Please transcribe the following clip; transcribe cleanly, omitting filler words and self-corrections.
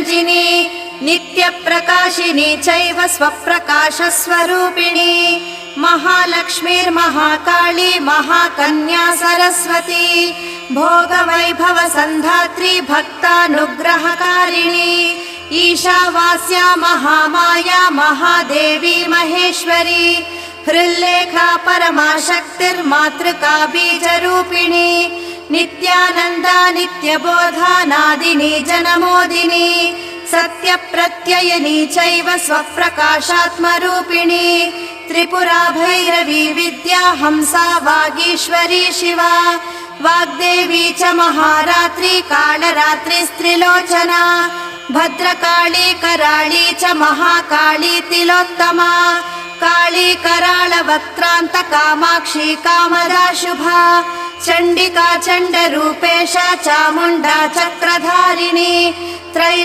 निरञ्जिनी नित्यप्रकाशिनी चैव स्वप्रकाशस्वरूपिणी महालक्ष्मीर्महाकाली महाकन्या सरस्वती भोगवैभवसन्धात्री भक्तानुग्रहकारिणी ईशावास्या महामाया महादेवी महेश्वरी हृल्लेखा परमाशक्तिर्मातृका बीजरूपिणी नित्यानन्दा नित्यबोधा नादिनी जनमोदिनी सत्यप्रत्ययनी चैव स्वप्रकाशात्मरूपिणी त्रिपुरा भैरवी विद्या हंसा वागीश्वरी शिवा वाग्देवी च महारात्री कालरात्रिस्त्रिलोचना भद्रकाली कराळी च महाकाली तिलोत्तमा काली कराळवक्त्रान्त कामाक्षी कामदा शुभा चण्डिका चण्डरूपेशा चामुण्डा चक्रधारिणी